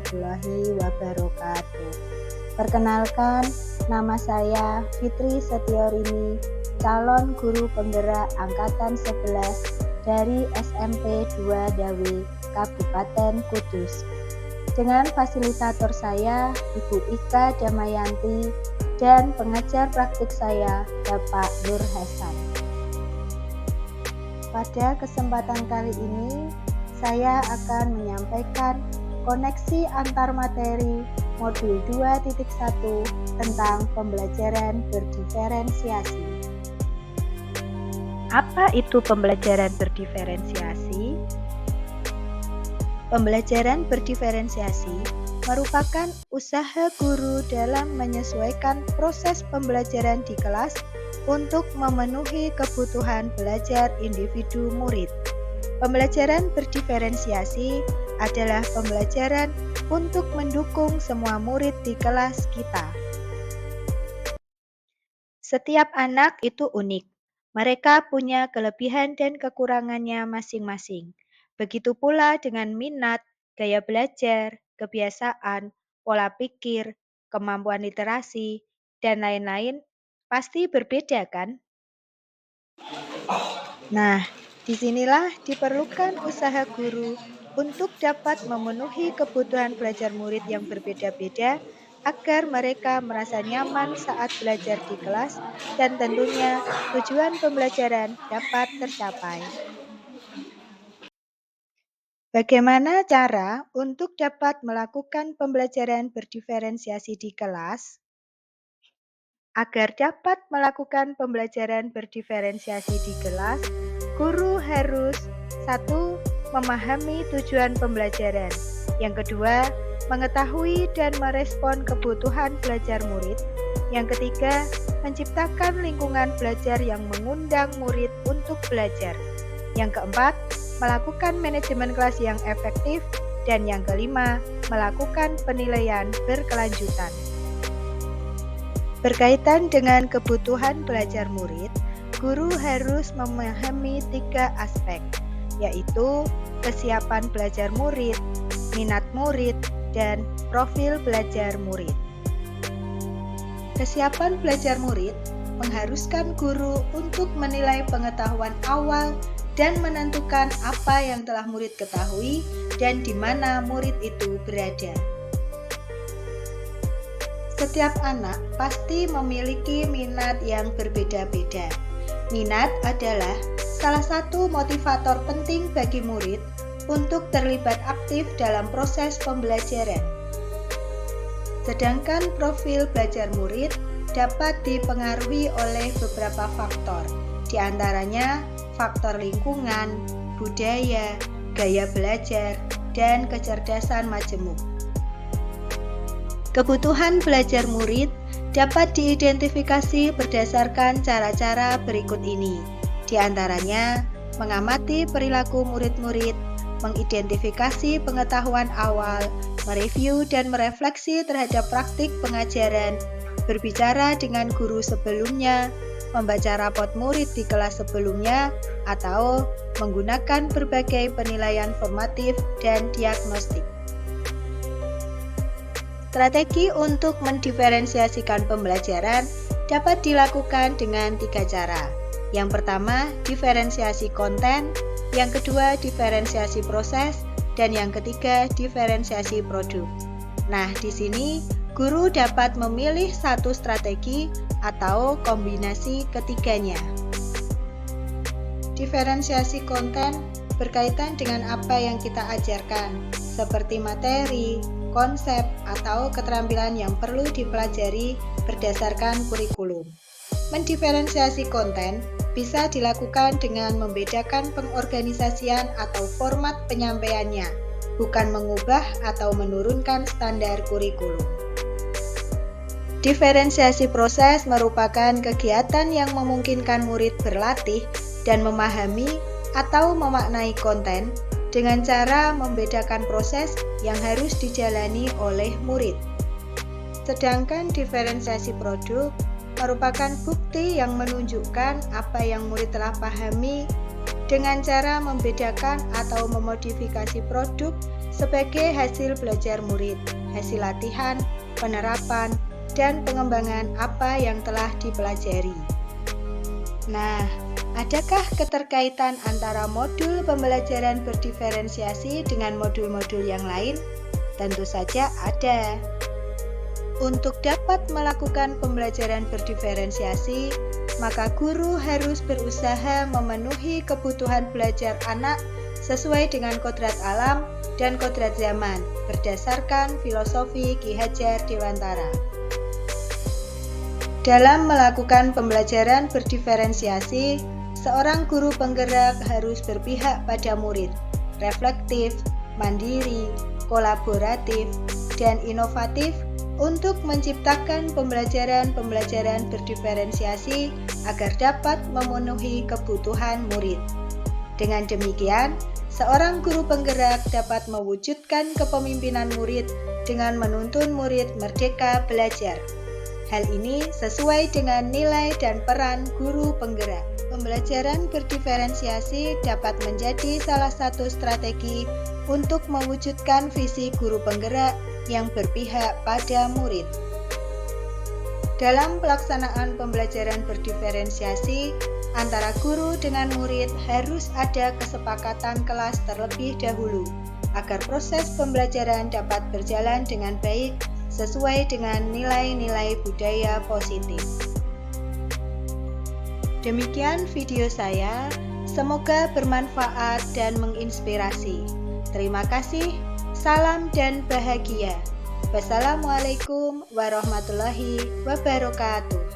warahmatullahi wabarakatuh. Perkenalkan, nama saya Fitri Setiorini, calon guru penggerak Angkatan 11 dari SMP 2 Dawe, Kabupaten Kudus. Dengan fasilitator saya, Ibu Ika Damayanti, dan pengajar praktik saya, Bapak Nur Hasan. Pada kesempatan kali ini, saya akan menyampaikan koneksi antar materi modul 2.1 tentang pembelajaran berdiferensiasi. Apa itu pembelajaran berdiferensiasi? Pembelajaran berdiferensiasi merupakan usaha guru dalam menyesuaikan proses pembelajaran di kelas untuk memenuhi kebutuhan belajar individu murid. Pembelajaran berdiferensiasi adalah pembelajaran untuk mendukung semua murid di kelas kita. Setiap anak itu unik. Mereka punya kelebihan dan kekurangannya masing-masing. Begitu pula dengan minat, gaya belajar, kebiasaan, pola pikir, kemampuan literasi, dan lain-lain pasti berbeda kan? Nah, disinilah diperlukan usaha guru untuk dapat memenuhi kebutuhan belajar murid yang berbeda-beda agar mereka merasa nyaman saat belajar di kelas dan tentunya tujuan pembelajaran dapat tercapai. Bagaimana cara untuk dapat melakukan pembelajaran berdiferensiasi di kelas? Agar dapat melakukan pembelajaran berdiferensiasi di kelas, guru harus 1. Memahami tujuan pembelajaran. Yang kedua, mengetahui dan merespon kebutuhan belajar murid. Yang ketiga, menciptakan lingkungan belajar yang mengundang murid untuk belajar. Yang keempat, melakukan manajemen kelas yang efektif. Dan yang kelima, melakukan penilaian berkelanjutan. Berkaitan dengan kebutuhan belajar murid, guru harus memahami 3 aspek, yaitu kesiapan belajar murid, minat murid, dan profil belajar murid. Kesiapan belajar murid mengharuskan guru untuk menilai pengetahuan awal dan menentukan apa yang telah murid ketahui dan di mana murid itu berada. Setiap anak pasti memiliki minat yang berbeda-beda. Minat adalah salah satu motivator penting bagi murid untuk terlibat aktif dalam proses pembelajaran. Sedangkan profil belajar murid dapat dipengaruhi oleh beberapa faktor, di antaranya faktor lingkungan, budaya, gaya belajar, dan kecerdasan majemuk. Kebutuhan belajar murid dapat diidentifikasi berdasarkan cara-cara berikut ini. Di antaranya, mengamati perilaku murid-murid, mengidentifikasi pengetahuan awal, mereview dan merefleksi terhadap praktik pengajaran, berbicara dengan guru sebelumnya, membaca rapot murid di kelas sebelumnya, atau menggunakan berbagai penilaian formatif dan diagnostik. Strategi untuk mendiferensiasikan pembelajaran dapat dilakukan dengan 3 cara. Yang pertama, diferensiasi konten, yang kedua, diferensiasi proses, dan yang ketiga, diferensiasi produk. Nah, di sini guru dapat memilih satu strategi atau kombinasi ketiganya. Diferensiasi konten berkaitan dengan apa yang kita ajarkan, seperti materi, konsep, atau keterampilan yang perlu dipelajari berdasarkan kurikulum. Mendiferensiasi konten bisa dilakukan dengan membedakan pengorganisasian atau format penyampaiannya, bukan mengubah atau menurunkan standar kurikulum. Diferensiasi proses merupakan kegiatan yang memungkinkan murid berlatih dan memahami atau memaknai konten dengan cara membedakan proses yang harus dijalani oleh murid. Sedangkan diferensiasi produk merupakan bukti yang menunjukkan apa yang murid telah pahami dengan cara membedakan atau memodifikasi produk sebagai hasil belajar murid, hasil latihan, penerapan, dan pengembangan apa yang telah dipelajari. Nah, adakah keterkaitan antara modul pembelajaran berdiferensiasi dengan modul-modul yang lain? Tentu saja ada. Untuk dapat melakukan pembelajaran berdiferensiasi, maka guru harus berusaha memenuhi kebutuhan belajar anak sesuai dengan kodrat alam dan kodrat zaman berdasarkan filosofi Ki Hajar Dewantara. Dalam melakukan pembelajaran berdiferensiasi, seorang guru penggerak harus berpihak pada murid, reflektif, mandiri, kolaboratif, dan inovatif untuk menciptakan pembelajaran berdiferensiasi agar dapat memenuhi kebutuhan murid. Dengan demikian, seorang guru penggerak dapat mewujudkan kepemimpinan murid dengan menuntun murid merdeka belajar. Hal ini sesuai dengan nilai dan peran guru penggerak. Pembelajaran berdiferensiasi dapat menjadi salah satu strategi untuk mewujudkan visi guru penggerak yang berpihak pada murid. Dalam pelaksanaan pembelajaran berdiferensiasi, antara guru dengan murid harus ada kesepakatan kelas terlebih dahulu, agar proses pembelajaran dapat berjalan dengan baik sesuai dengan nilai-nilai budaya positif. Demikian video saya, semoga bermanfaat dan menginspirasi. Terima kasih, salam dan bahagia. Wassalamualaikum warahmatullahi wabarakatuh.